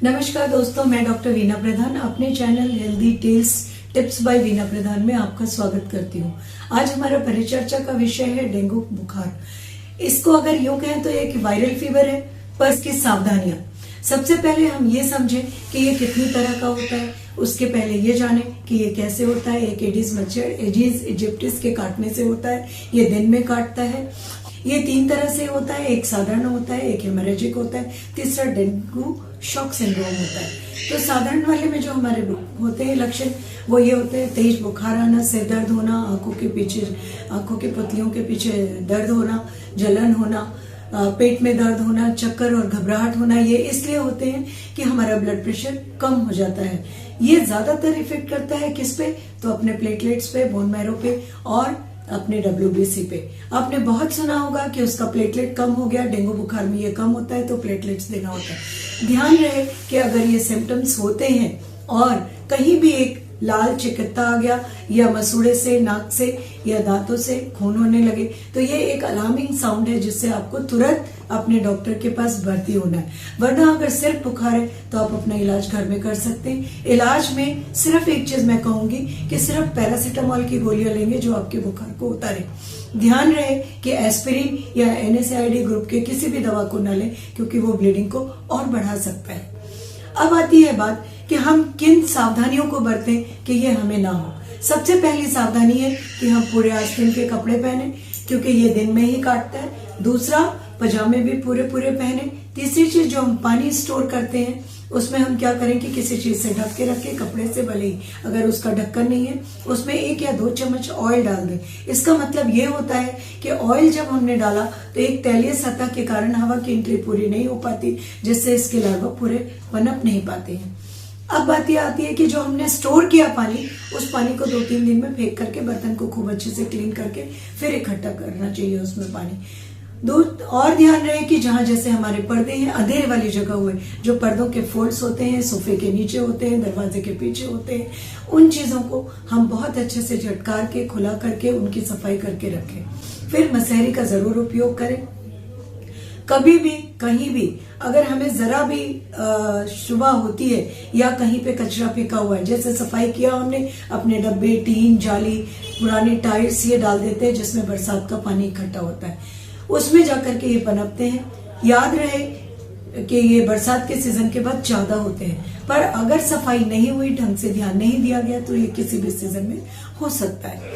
नमस्कार दोस्तों, मैं डॉक्टर वीना प्रधान अपने channel healthy tales tips by Veena Pradhan में आपका स्वागत करती हूँ। आज हमारा परिचर्चा का विषय है डेंगू बुखार। इसको अगर यूं कहें तो एक वायरल फीवर है, पर इसकी सावधानियां। सबसे पहले हम ये समझें कि ये कितनी तरह का होता है। उसके पहले ये जाने कि ये कैसे होता है। एक एडिस मच्छर एडिस इजिप्टिस के काटने से होता है। ये दिन में काटता है। ये 3 तरह से होता है, एक साधारण होता है, एक हेमोरेजिक होता है, तीसरा डेंगू शॉक सिंड्रोम होता है। तो साधारण वाले में जो हमारे होते हैं लक्षण, वो ये होते हैं: तेज बुखार आना, सिर दर्द होना, आंखों की पुतलियों के पीछे दर्द होना, जलन होना, पेट में दर्द होना, चक्कर और घबराहट होना। ये इसलिए होते हैं कि हमारा ब्लड प्रेशर कम हो जाता है। ये ज्यादातर इफेक्ट करता है किस पे? तो अपने प्लेटलेट्स पे, बोन मैरो पे और अपने WBC पे। आपने बहुत सुना होगा कि उसका प्लेटलेट कम हो गया। डेंगू बुखार में ये कम होता है तो प्लेटलेट्स देना होता है। ध्यान रहे कि अगर ये सिम्टम्स होते हैं और कहीं भी एक लाल चिकत्ता आ गया या मसूड़े से, नाक से या दांतों से खून होने लगे, तो ये एक अलार्मिंग साउंड है जिससे आपको तुरंत अपने डॉक्टर के पास भर्ती होना है। वरना अगर सिर्फ बुखार है तो आप अपना इलाज घर में कर सकते हैं। इलाज में सिर्फ एक चीज मैं कहूंगी कि सिर्फ पैरासीटामोल की गोलियां लेंगे जो आपके बुखार को उतारे। ध्यान रहे कि एस्पिरिन या NSAID ग्रुप के किसी भी दवा को न लें, क्योंकि वो ब्लीडिंग को और बढ़ा सकता है। अब आती है बात कि हम किन सावधानियों को बरतें कि ये हमें ना हो। सबसे पहली सावधानी है कि हम पूरे आस्तीन के कपड़े पहने, क्योंकि ये दिन में ही काटता है। दूसरा, पजामे भी पूरे पहने। तीसरी चीज, जो हम पानी स्टोर करते हैं उसमें हम क्या करें कि किसी चीज से ढक के रखें, कपड़े से भले ही। अगर उसका ढक्कन नहीं है, उसमें 1 या 2 चम्मच ऑयल डाल दें। इसका मतलब ये होता है कि ऑयल जब हमने डाला तो एक तैलीय सतह के कारण हवा की एंट्री पूरी नहीं हो पाती, जिससे इसके लार्वा पूरे पनप नहीं पाते हैं। अब बात ये आती है कि जो हमने स्टोर किया पानी, उस पानी को 2-3 दिन में फेंक करके बर्तन को खूब अच्छे से क्लीन करके फिर इकट्ठा करना चाहिए उसमें पानी। और ध्यान रहे कि जहां जैसे हमारे पर्दे हैं, अंधेरे वाली जगह हुए, जो पर्दों के फोल्ड्स होते हैं, सोफे के नीचे होते हैं, दरवाजे के पीछे होते हैं, उन चीजों को हम बहुत अच्छे से झटकार के, खुला करके उनकी सफाई करके रखें। फिर मसहरी का जरूर उपयोग करें। कभी भी कहीं भी अगर हमें जरा भी शुबा होती है या कहीं पे कचरा फेंका हुआ है, जैसे सफाई किया हमने, अपने डब्बे, टीन, जाली, पुराने टायर्स ये डाल देते हैं जिसमें बरसात का पानी इकट्ठा होता है, उसमें जाकर के ये पनपते हैं। याद रहे कि ये बरसात के सीजन के बाद ज्यादा होते हैं, पर अगर सफाई नहीं हुई, ढंग से ध्यान नहीं दिया गया, तो ये किसी भी सीजन में हो सकता है।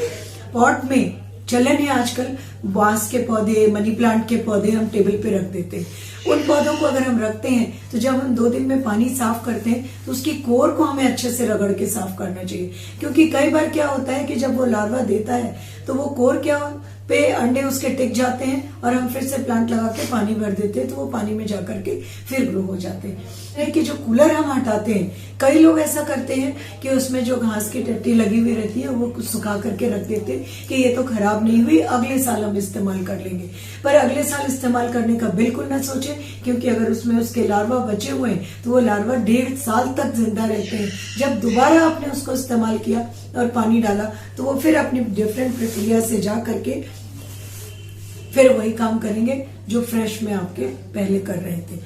पॉट में चलन है आजकल, बांस के पौधे, मनी प्लांट के पौधे हम टेबल पे रख देते हैं। उन पौधों को अगर हम रखते हैं तो जब हम 2 दिन में पानी साफ करते हैं तो उसकी कोर को हमें अच्छे से रगड़ के साफ करना चाहिए, क्योंकि कई बार क्या होता है कि जब वो लार्वा देता है तो वो कोर क्या पे अंडे उसके टिक जाते हैं और हम फिर से प्लांट लगा के पानी भर देते हैं, तो वो पानी में जाकर के फिर ग्रो हो जाते हैं। कि जो कूलर हम हटाते हैं, कई लोग ऐसा करते हैं कि उसमें जो घास की टट्टी लगी हुई रहती है वो सुखा करके रख देते हैं कि ये तो खराब नहीं हुई, अगले साल हम इस्तेमाल कर लेंगे। पर अगले साल इस्तेमाल करने का बिल्कुल ना सोचे, क्योंकि अगर उसमें उसके लार्वा बचे हुए हैं तो वो लार्वा 1.5 साल तक जिंदा रहते हैं। जब दोबारा आपने उसको इस्तेमाल किया और पानी डाला तो वो फिर अपनी डिफरेंट प्रक्रिया से जा करके फिर वही काम करेंगे जो फ्रेश में आपके पहले कर रहे थे।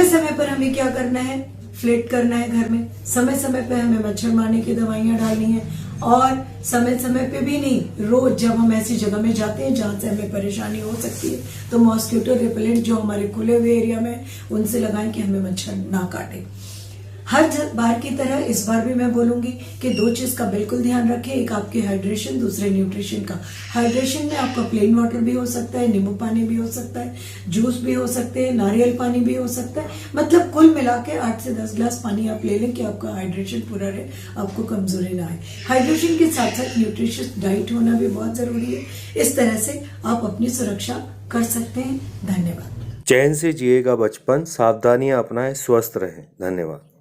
समय पर हमें क्या करना है? फ्लेट करना है घर में। समय समय पे हमें मच्छर मारने की दवाइयां डालनी है, और समय समय पे भी नहीं, रोज जब हम ऐसी जगह में जाते हैं जहां से हमें परेशानी हो सकती है तो मॉस्किटो रिपेलेंट जो हमारे खुले हुए एरिया में, उनसे लगाएं कि हमें मच्छर ना काटे। हर बार की तरह इस बार भी मैं बोलूंगी कि 2 चीज का बिल्कुल ध्यान रखें, एक आपकी हाइड्रेशन, दूसरे न्यूट्रिशन का। हाइड्रेशन में आपका प्लेन वाटर भी हो सकता है, नींबू पानी भी हो सकता है, जूस भी हो सकते हैं, नारियल पानी भी हो सकता है। मतलब कुल मिला के 8 से 10 ग्लास पानी आप ले लें कि आपका हाइड्रेशन पूरा रहे, आपको कमजोरी ना आए। हाइड्रेशन के साथ साथ न्यूट्रिशियस डाइट होना भी बहुत जरूरी है। इस तरह से आप अपनी सुरक्षा कर सकते हैं। धन्यवाद। चैन से जिएगा बचपन, सावधानियां अपनाएं, स्वस्थ रहें। धन्यवाद।